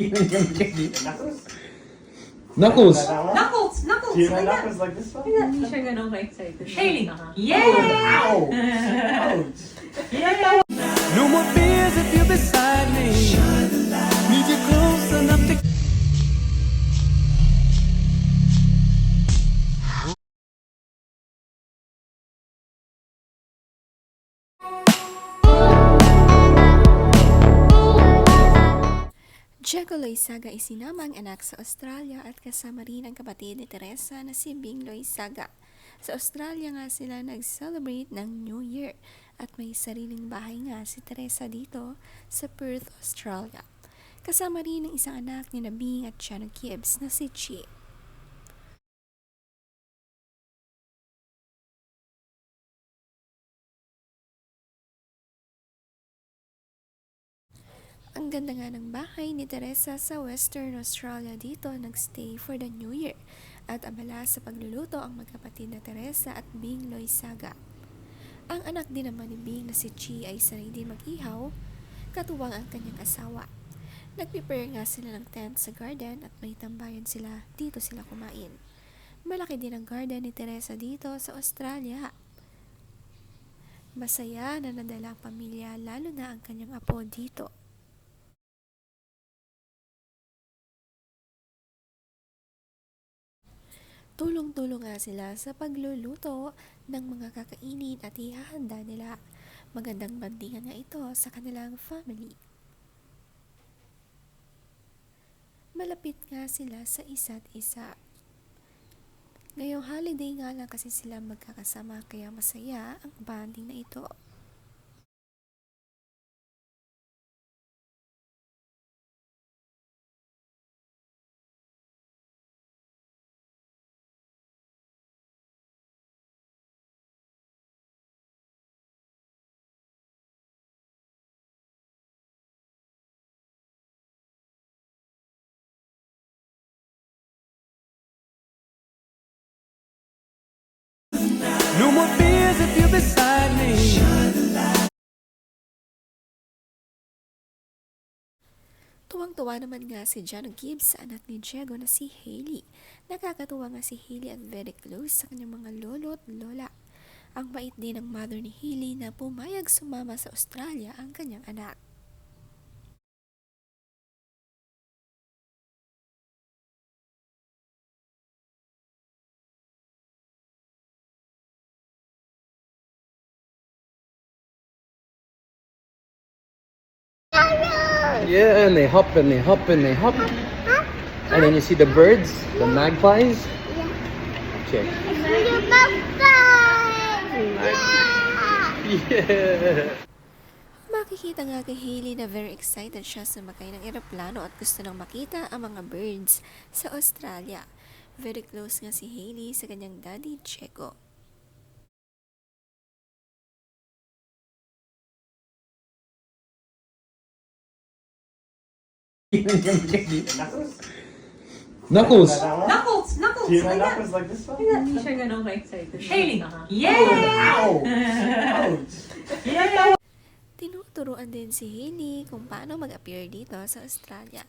Knuckles. Knuckles! Knuckles! Do you know Like that. knuckles like this one? Hindi siya ganun ka-excited. Hailey! Oh, Yeah! ow! Ouch! Yeah! No more fears if you're beside me. Need you close enough to. Diego Loizaga isinama ang anak sa Australia at kasama rin ang kapatid ni Teresa na si Bing Loizaga. Sa Australia nga sila nag-celebrate ng New Year at may sariling bahay nga si Teresa dito sa Perth, Australia. Kasama rin ang isang anak ni Bing at Chano Gibbs na si Chi. Ang ganda nga ng bahay ni Teresa sa Western Australia dito nagstay for the New Year at abala sa pagluluto ang magkapatid na Teresa at Bing Loizaga. Ang anak din naman ni Bing na si Chi ay sanay din mag-ihaw, katuwang ang kanyang asawa. Nag-prepare nga sila ng tent sa garden at may tambayan sila, dito sila kumain. Malaki din ang garden ni Teresa dito sa Australia. Masaya na nadala ang pamilya lalo na ang kanyang apo dito. Tulong-tulong nga sila sa pagluluto ng mga kakainin at ihahanda nila. Magandang bandingan nga ito sa kanilang family. Malapit nga sila sa isa't isa. Ngayong holiday nga lang kasi sila magkakasama kaya masaya ang banding na ito. No more fears if you're beside me. Tuwang-tuwa naman nga si Chano Gibbs sa anak ni Diego na si Hailey. Nakakatuwa nga si Hailey at very close sa kanyang mga lolo at lola. Ang bait din ng mother ni Hailey na pumayag sumama sa Australia ang kanyang anak. Yeah, and they hop and they hop and they hop. And then you see the birds, the magpies. Check. Yeah. Makikita nga kay Hailey na very excited siya sumakay ng eroplano at gusto nang makita ang mga birds sa Australia. Very close nga si Hailey sa kanyang daddy Diego. Knuckles. Knuckles! Knuckles! Do you know Like that. knuckles like this one? Hindi siya ganun ka-excited. Hailey! Oh, Yeah! ow! Ouch! Yeah! Tinuturuan din si Hailey kung paano mag-appear dito sa Australia.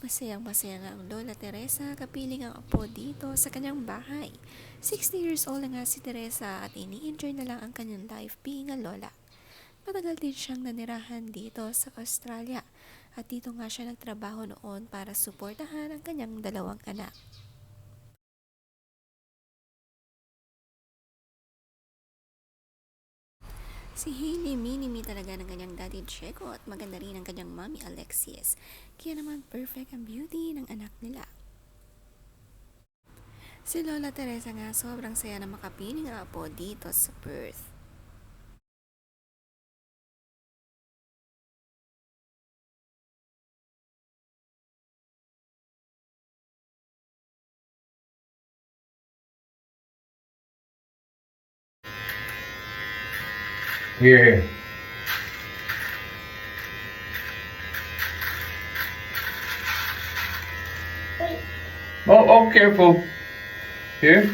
Masayang-masaya nga ang Lola Teresa kapiling ang apo dito sa kanyang bahay. 60 years old na nga si Teresa at ini-enjoy na lang ang kanyang life being a lola. Matagal din siyang nanirahan dito sa Australia at dito nga siya nagtrabaho noon para suportahan ang kanyang dalawang anak. Si Hailey minimi talaga ng kanyang daddy Diego at maganda rin ang kanyang mommy Alexis. Kaya naman perfect ang beauty ng anak nila. Si Lola Teresa nga sobrang saya na makapiling ang apo dito sa Perth. Here. Oh, careful. Here.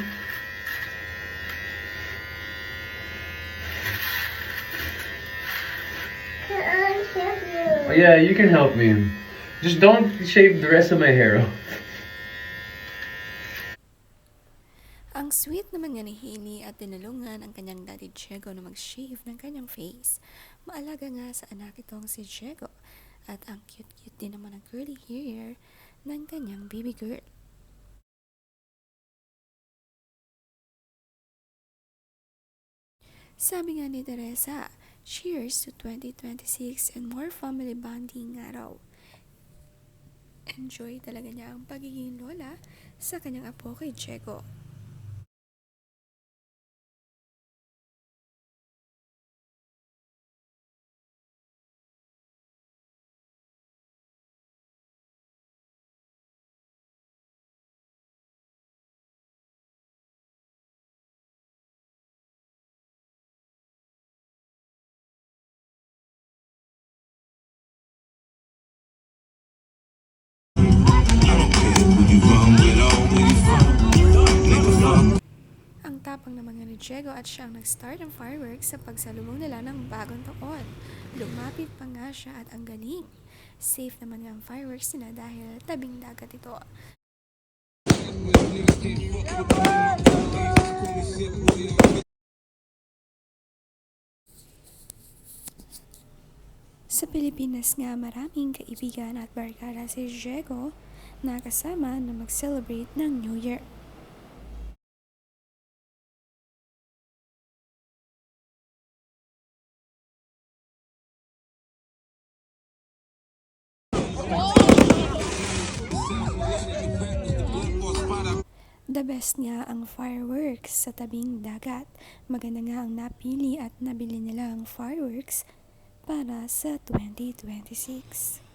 Can I help you? Oh, yeah, you can help me. Just don't shave the rest of my hair off. Ang sweet naman nga ni Hailey at tinulungan ang kanyang daddy Diego na mag-shave ng kanyang face. Maalaga nga sa anak itong si Diego at ang cute-cute din naman ang curly hair ng kanyang baby girl. Sabi nga ni Teresa, cheers to 2026 and more family bonding nga raw. Enjoy talaga niya ang pagiging lola sa kanyang apo kay Diego. Ang tapang naman nga ni Diego at siya ang nag-start ng fireworks sa pagsalubong nila ng bagong taon. Lumapit pa nga siya at ang galing. Safe naman nga ang fireworks nila dahil tabing dagat ito. Sa Pilipinas nga maraming kaibigan at barkada si Diego na kasama na mag-celebrate ng New Year. The best nga ang fireworks sa tabing dagat. Maganda nga ang napili at nabili nila ang fireworks para sa 2026.